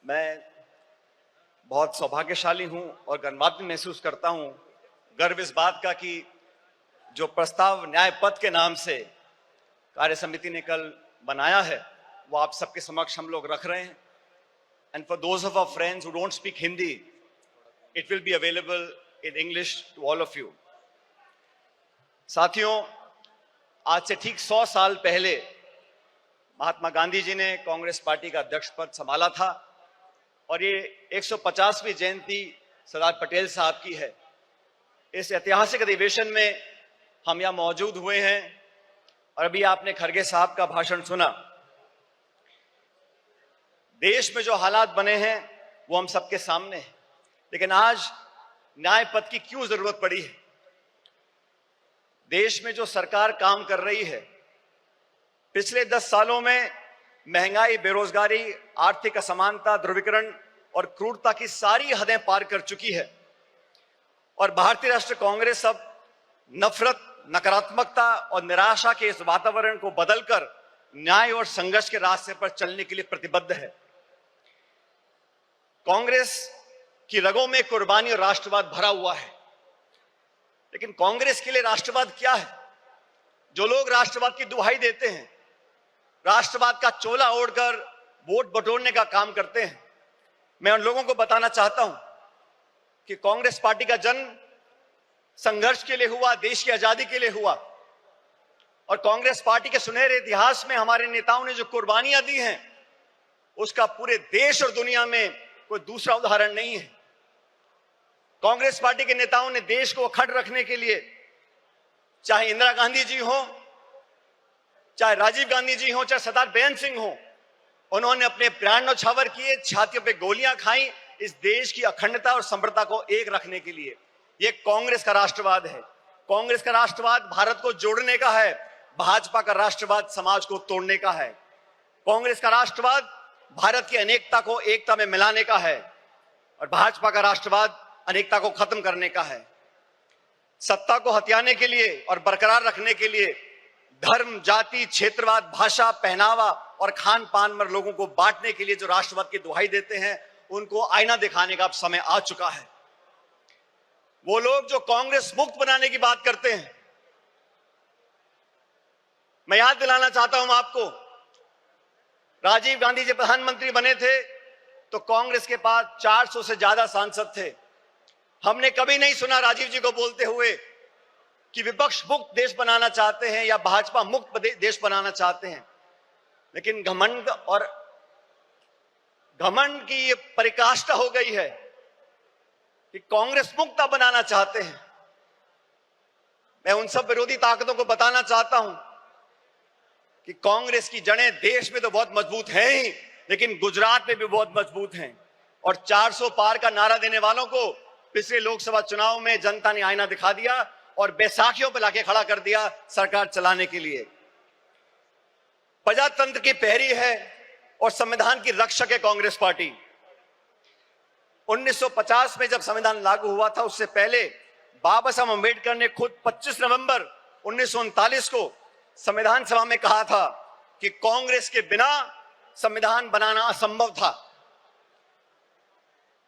मैं बहुत सौभाग्यशाली हूं और गर्वान्वित महसूस करता हूं। गर्व इस बात का कि जो प्रस्ताव न्याय पथ के नाम से कार्य समिति ने कल बनाया है वो आप सबके समक्ष हम लोग रख रहे हैं। And for those of our friends who don't speak Hindi, it will be available in English to all of you. साथियों, आज से ठीक 100 साल पहले महात्मा गांधी जी ने कांग्रेस पार्टी का अध्यक्ष पद संभाला था और ये 150वीं जयंती सरदार पटेल साहब की है। इस ऐतिहासिक अधिवेशन में हम यहाँ मौजूद हुए हैं और अभी आपने खड़गे साहब का भाषण सुना। देश में जो हालात बने हैं वो हम सबके सामने हैं, लेकिन आज न्याय पथ की क्यों जरूरत पड़ी है? देश में जो सरकार काम कर रही है, पिछले 10 सालों में महंगाई, बेरोजगारी, आर्थिक असमानता, ध्रुवीकरण और क्रूरता की सारी हदें पार कर चुकी है और भारतीय राष्ट्रीय कांग्रेस अब नफरत, नकारात्मकता और निराशा के इस वातावरण को बदलकर न्याय और संघर्ष के रास्ते पर चलने के लिए प्रतिबद्ध है। कांग्रेस की रगों में कुर्बानी और राष्ट्रवाद भरा हुआ है, लेकिन कांग्रेस के लिए राष्ट्रवाद क्या है? जो लोग राष्ट्रवाद की दुहाई देते हैं, राष्ट्रवाद का चोला ओढ़कर वोट बटोरने का काम करते हैं, मैं उन लोगों को बताना चाहता हूं कि कांग्रेस पार्टी का जन्म संघर्ष के लिए हुआ, देश की आजादी के लिए हुआ और कांग्रेस पार्टी के सुनहरे इतिहास में हमारे नेताओं ने जो कुर्बानियां दी हैं उसका पूरे देश और दुनिया में कोई दूसरा उदाहरण नहीं है। कांग्रेस पार्टी के नेताओं ने देश को अखंड रखने के लिए, चाहे इंदिरा गांधी जी हो, चाहे राजीव गांधी जी हो, चाहे सरदार बेअंत सिंह हो, उन्होंने अपने प्राण न्यौछावर किए, छातियों पे गोलियां खाई इस देश की अखंडता और समृद्धता को एक रखने के लिए। ये कांग्रेस का राष्ट्रवाद है। कांग्रेस का राष्ट्रवाद भारत को जोड़ने का है, भाजपा का राष्ट्रवाद समाज को तोड़ने का है। कांग्रेस का राष्ट्रवाद भारत की अनेकता को एकता में मिलाने का है और भाजपा का राष्ट्रवाद अनेकता को खत्म करने का है। सत्ता को हथियाने के लिए और बरकरार रखने के लिए धर्म, जाति, क्षेत्रवाद, भाषा, पहनावा और खान पान में लोगों को बांटने के लिए जो राष्ट्रवाद की दुहाई देते हैं, उनको आईना दिखाने का अब समय आ चुका है। वो लोग जो कांग्रेस मुक्त बनाने की बात करते हैं, मैं याद दिलाना चाहता हूं आपको, राजीव गांधी जी प्रधानमंत्री बने थे तो कांग्रेस के पास 400 से ज्यादा सांसद थे। हमने कभी नहीं सुना राजीव जी को बोलते हुए कि विपक्ष मुक्त देश बनाना चाहते हैं या भाजपा मुक्त देश बनाना चाहते हैं। लेकिन घमंड की ये परिकाष्ठा हो गई है कि कांग्रेस मुक्त बनाना चाहते हैं। मैं उन सब विरोधी ताकतों को बताना चाहता हूं कि कांग्रेस की जड़ें देश में तो बहुत मजबूत हैं ही, लेकिन गुजरात में भी बहुत मजबूत हैं और 400 पार का नारा देने वालों को पिछले लोकसभा चुनाव में जनता ने आईना दिखा दिया और बैसाखियों पर लाके खड़ा कर दिया सरकार चलाने के लिए। प्रजातंत्र की पहरी है और संविधान की रक्षक है कांग्रेस पार्टी। 1950 में जब संविधान लागू हुआ था, उससे पहले बाबा साहब अम्बेडकर ने खुद 25 नवंबर 1939 को संविधान सभा में कहा था कि कांग्रेस के बिना संविधान बनाना असंभव था।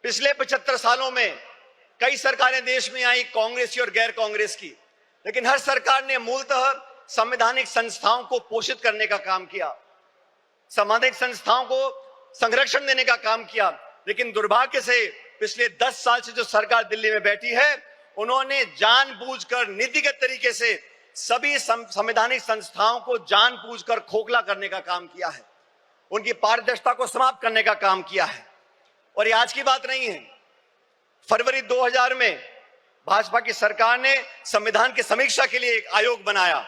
पिछले 75 सालों में कई सरकारें देश में आई, कांग्रेस की और गैर कांग्रेस की, लेकिन हर सरकार ने मूलतः संवैधानिक संस्थाओं को पोषित करने का काम किया, संवैधानिक संस्थाओं को संरक्षण देने का काम किया। लेकिन दुर्भाग्य से पिछले 10 साल से जो सरकार दिल्ली में बैठी है, उन्होंने जानबूझकर नीतिगत तरीके से सभी संवैधानिक संस्थाओं को जानबूझकर खोखला करने का काम किया है, उनकी पारदर्शिता को समाप्त करने का काम किया है। और ये आज की बात नहीं है। फरवरी 2000 में भाजपा की सरकार ने संविधान की समीक्षा के लिए एक आयोग बनाया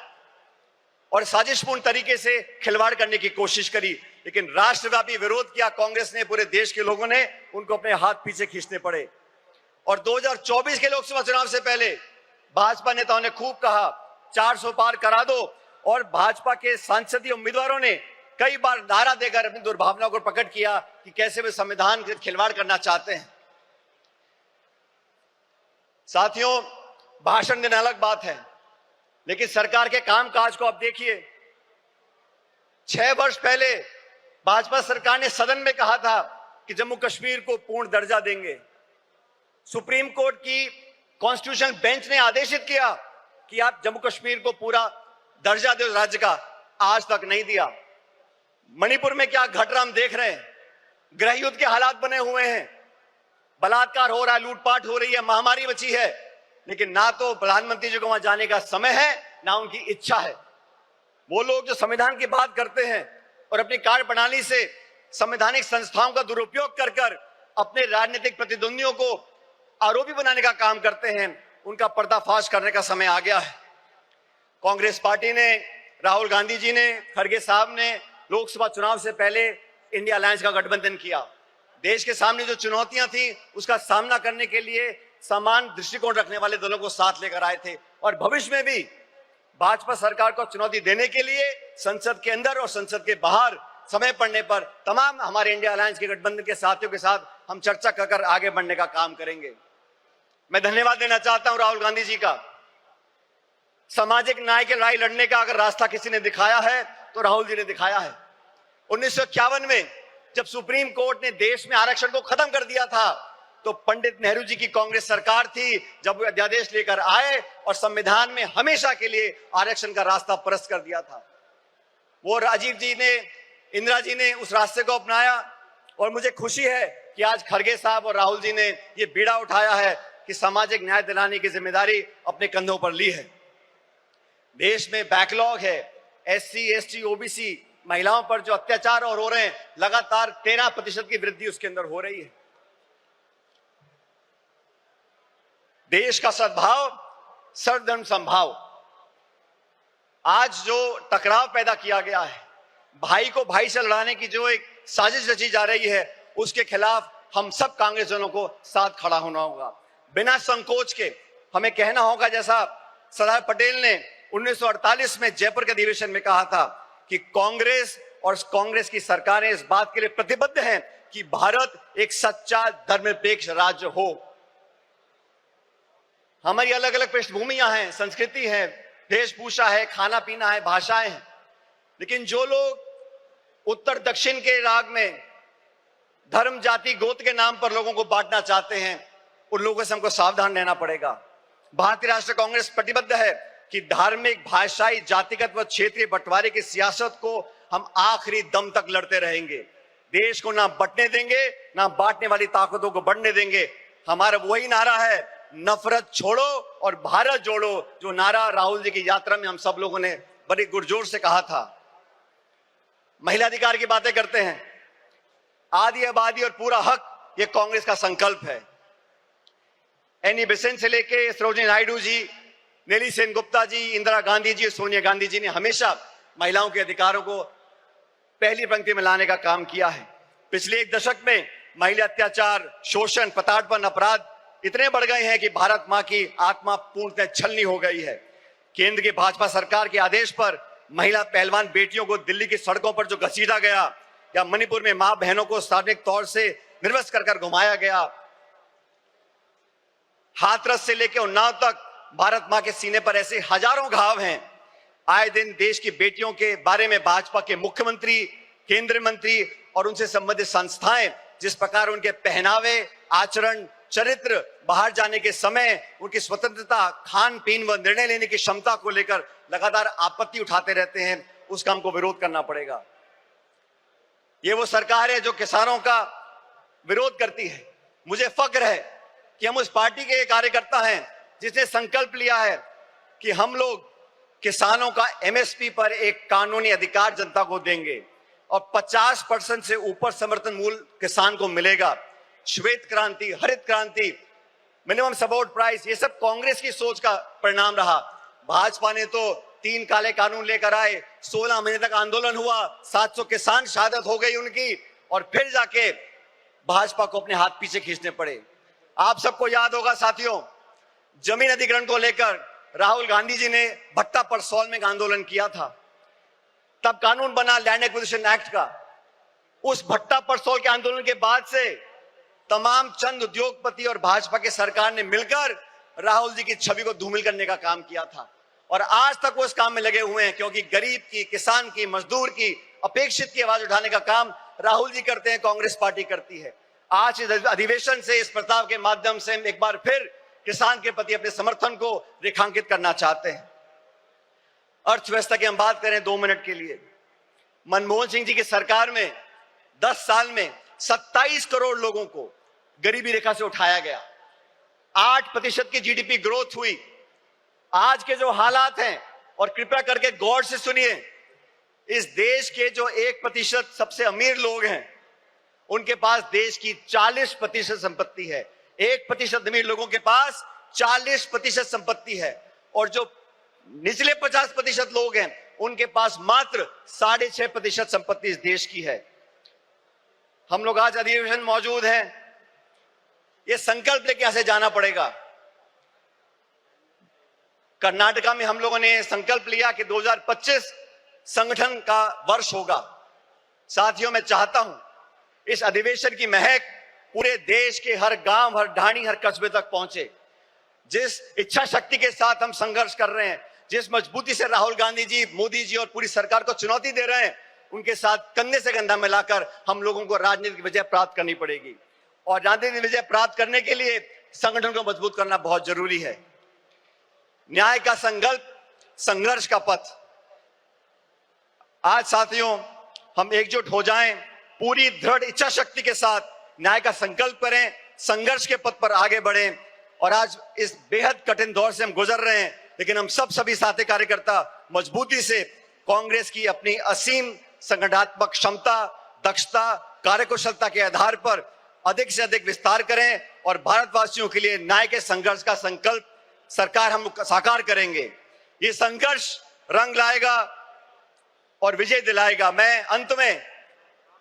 और साजिशपूर्ण तरीके से खिलवाड़ करने की कोशिश करी, लेकिन राष्ट्रव्यापी विरोध किया कांग्रेस ने, पूरे देश के लोगों ने उनको अपने हाथ पीछे खींचने पड़े। और 2024 के लोकसभा चुनाव से पहले भाजपा नेताओं ने खूब कहा 400 पार करा दो और भाजपा के सांसदीय उम्मीदवारों ने कई बार नारा देकर अपनी दुर्भावना को प्रकट किया कि कैसे वे संविधान के खिलवाड़ करना चाहते हैं। साथियों, भाषण देना अलग बात है, लेकिन सरकार के कामकाज को आप देखिए। 6 वर्ष पहले भाजपा सरकार ने सदन में कहा था कि जम्मू कश्मीर को पूर्ण दर्जा देंगे। सुप्रीम कोर्ट की कॉन्स्टिट्यूशनल बेंच ने आदेशित किया कि आप जम्मू कश्मीर को पूरा दर्जा दो राज्य का, आज तक नहीं दिया। मणिपुर में क्या घट रहा हम देख रहे हैं, गृह युद्ध के हालात बने हुए हैं, बलात्कार हो रहा है, लूटपाट हो रही है, महामारी बची है, लेकिन ना तो प्रधानमंत्री जी को वहां जाने का समय है, ना उनकी इच्छा है। वो लोग जो संविधान की बात करते हैं और अपनी कार्य प्रणाली से संवैधानिक संस्थाओं का दुरुपयोग कर कर अपने राजनीतिक प्रतिद्वंदियों को आरोपी बनाने का काम करते हैं, उनका पर्दाफाश करने का समय आ गया है। कांग्रेस पार्टी ने, राहुल गांधी जी ने, खड़गे साहब ने लोकसभा चुनाव से पहले इंडिया अलायंस का गठबंधन किया। देश के सामने जो चुनौतियां थी उसका सामना करने के लिए समान दृष्टिकोण रखने वाले दलों को साथ लेकर आए थे और भविष्य में भी भाजपा सरकार को चुनौती देने के लिए संसद के अंदर और संसद के बाहर समय पड़ने पर तमाम हमारे इंडिया अलायंस के गठबंधन के साथियों के साथ हम चर्चा कर आगे बढ़ने का काम करेंगे। मैं धन्यवाद देना चाहता हूं राहुल गांधी जी का। सामाजिक न्याय के लड़ाई लड़ने का अगर रास्ता किसी ने दिखाया है तो राहुल जी ने दिखाया है। 1951 में जब सुप्रीम कोर्ट ने देश में आरक्षण को खत्म कर दिया था तो पंडित नेहरू जी की कांग्रेस सरकार थी जब वो अध्यादेश लेकर आए और संविधान में हमेशा के लिए आरक्षण का रास्ता प्रशस्त कर दिया था। वो राजीव जी ने, इंदिरा जी ने उस रास्ते को अपनाया और मुझे खुशी है कि आज खड़गे साहब और राहुल जी ने ये बीड़ा उठाया है कि सामाजिक न्याय दिलाने की जिम्मेदारी अपने कंधों पर ली है। देश में बैकलॉग है, SC, ST, OBC महिलाओं पर जो अत्याचार और हो रहे हैं, लगातार 13% की वृद्धि उसके अंदर हो रही है। देश का सद्भाव, सर्वधर्म समभाव, आज जो टकराव पैदा किया गया है, भाई को भाई से लड़ाने की जो एक साजिश रची जा रही है, उसके खिलाफ हम सब कांग्रेस जनों को साथ खड़ा होना होगा। बिना संकोच के हमें कहना होगा, जैसा सरदार पटेल ने 1948 में जयपुर के अधिवेशन में कहा था कि कांग्रेस और कांग्रेस की सरकारें इस बात के लिए प्रतिबद्ध हैं कि भारत एक सच्चा धर्मनिरपेक्ष राज्य हो। हमारी अलग अलग पृष्ठभूमियां हैं, संस्कृति है, वेशभूषा है, खाना पीना है, भाषाएं हैं, लेकिन जो लोग उत्तर दक्षिण के राग में धर्म, जाति, गोत्र के नाम पर लोगों को बांटना चाहते हैं, उन लोगों से हमको सावधान रहना पड़ेगा। भारतीय राष्ट्रीय कांग्रेस प्रतिबद्ध है कि धार्मिक, भाषाई, जातिगत व क्षेत्रीय बंटवारे की सियासत को हम आखिरी दम तक लड़ते रहेंगे। देश को ना बंटने देंगे, ना बांटने वाली ताकतों को बढ़ने देंगे। हमारा वही नारा है, नफरत छोड़ो और भारत जोड़ो, जो नारा राहुल जी की यात्रा में हम सब लोगों ने बड़ी गुरजोर से कहा था। महिला अधिकार की बातें करते हैं, आदि आबादी और पूरा हक, ये कांग्रेस का संकल्प है। एनी बेसेंट से लेके सरोजिनी नायडू जी, नेली सेन गुप्ता जी, इंदिरा गांधी जी, सोनिया गांधी जी ने हमेशा महिलाओं के अधिकारों को पहली पंक्ति में लाने का काम किया है। पिछले एक दशक में महिला अत्याचार, शोषण, प्रताड़पन, अपराध इतने बढ़ गए हैं कि भारत मां की आत्मा पूर्णतः छलनी हो गई है। केंद्र की भाजपा सरकार के आदेश पर महिला पहलवान बेटियों को दिल्ली की सड़कों पर जो घसीटा गया, या मणिपुर में मां बहनों को सार्वजनिक तौर से निर्वस्त्र कर घुमाया गया, हाथरस से लेकर उन्नाव तक भारत मां के सीने पर ऐसे हजारों घाव हैं। आए दिन देश की बेटियों के बारे में भाजपा के मुख्यमंत्री, केंद्रीय मंत्री और उनसे संबंधित संस्थाएं जिस प्रकार उनके पहनावे, आचरण, चरित्र, बाहर जाने के समय उनकी स्वतंत्रता, खान पीन व निर्णय लेने की क्षमता को लेकर लगातार आपत्ति उठाते रहते हैं, उसका हमको विरोध करना पड़ेगा। ये वो सरकार है जो किसानों का विरोध करती है। मुझे फक्र है कि हम उस पार्टी के कार्यकर्ता हैं जिसने संकल्प लिया है कि हम लोग किसानों का MSP पर एक कानूनी अधिकार जनता को देंगे और 50% से ऊपर समर्थन मूल्य किसान को मिलेगा। श्वेत क्रांति, हरित क्रांति, मिनिमम सपोर्ट प्राइस, ये सब कांग्रेस की सोच का परिणाम रहा। भाजपा ने तो 3 काले कानून लेकर आए, 16 महीने तक आंदोलन हुआ, 700 किसान शहादत हो गई उनकी, और फिर जाके भाजपा को अपने हाथ पीछे खींचने पड़े। आप सबको याद होगा साथियों, जमीन अधिग्रहण को लेकर राहुल गांधी जी ने भट्टा परसौल में आंदोलन किया था। तब कानून बना लैंड एक्विजिशन एक्ट का। उस भट्टा परसौल के आंदोलन के बाद से तमाम चंद उद्योगपति और भाजपा के सरकार ने मिलकर राहुल जी की छवि को धूमिल करने का काम किया था, और आज तक वो इस काम में लगे हुए हैं, क्योंकि गरीब की, किसान की, मजदूर की, अपेक्षित की आवाज उठाने का काम राहुल जी करते हैं, कांग्रेस पार्टी करती है। आज इस अधिवेशन से, इस प्रस्ताव के माध्यम से हम एक बार फिर किसान के प्रति अपने समर्थन को रेखांकित करना चाहते हैं। अर्थव्यवस्था की हम बात करें 2 मिनट के लिए। मनमोहन सिंह जी की सरकार में 10 साल में 27 करोड़ लोगों को गरीबी रेखा से उठाया गया। 8% की जीडीपी ग्रोथ हुई। आज के जो हालात हैं, और कृपया करके गौर से सुनिए, इस देश के जो 1% सबसे अमीर लोग हैं, उनके पास देश की 40% संपत्ति है। 1% अमीर लोगों के पास 40% संपत्ति है, और जो निचले 50% लोग हैं, उनके पास मात्र 6.5% संपत्ति इस देश की है। हम लोग आज अधिवेशन मौजूद हैं, ये संकल्प लेके यहां से जाना पड़ेगा। कर्नाटका में हम लोगों ने संकल्प लिया कि 2025 संगठन का वर्ष होगा। साथियों, मैं चाहता हूं इस अधिवेशन की महक पूरे देश के हर गांव, हर ढाणी, हर कस्बे तक पहुंचे। जिस इच्छा शक्ति के साथ हम संघर्ष कर रहे हैं, जिस मजबूती से राहुल गांधी जी, मोदी जी और पूरी सरकार को चुनौती दे रहे हैं, उनके साथ कंधे से कंधा मिलाकर हम लोगों को राजनीतिक विजय प्राप्त करनी पड़ेगी। और राजनीतिक विजय प्राप्त करने के लिए संगठन को मजबूत करना बहुत जरूरी है। न्याय का संकल्प, संघर्ष का पथ। आज साथियों, हम एकजुट हो जाएं, पूरी दृढ़ इच्छा शक्ति के साथ न्याय का संकल्प करें, संघर्ष के पथ पर आगे बढ़ें। और आज इस बेहद कठिन दौर से हम गुजर रहे हैं, लेकिन हम सभी साथी कार्यकर्ता मजबूती से कांग्रेस की अपनी असीम संगठनात्मक क्षमता, दक्षता, कार्यकुशलता के आधार पर अधिक से अधिक विस्तार करें, और भारतवासियों के लिए न्याय के संघर्ष का संकल्प सरकार हम साकार करेंगे। ये संघर्ष रंग लाएगा और विजय दिलाएगा। मैं अंत में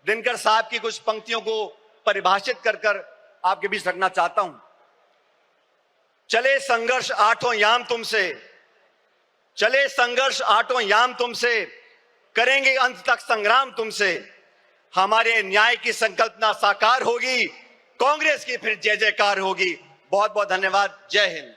दिनकर साहब की कुछ पंक्तियों को परिभाषित कर आपके बीच रखना चाहता हूं। चले संघर्ष आठों याम तुमसे, चले संघर्ष आठों याम तुमसे, करेंगे अंत तक संग्राम तुमसे। हमारे न्याय की संकल्पना साकार होगी, कांग्रेस की फिर जय जयकार होगी। बहुत बहुत धन्यवाद। जय हिंद।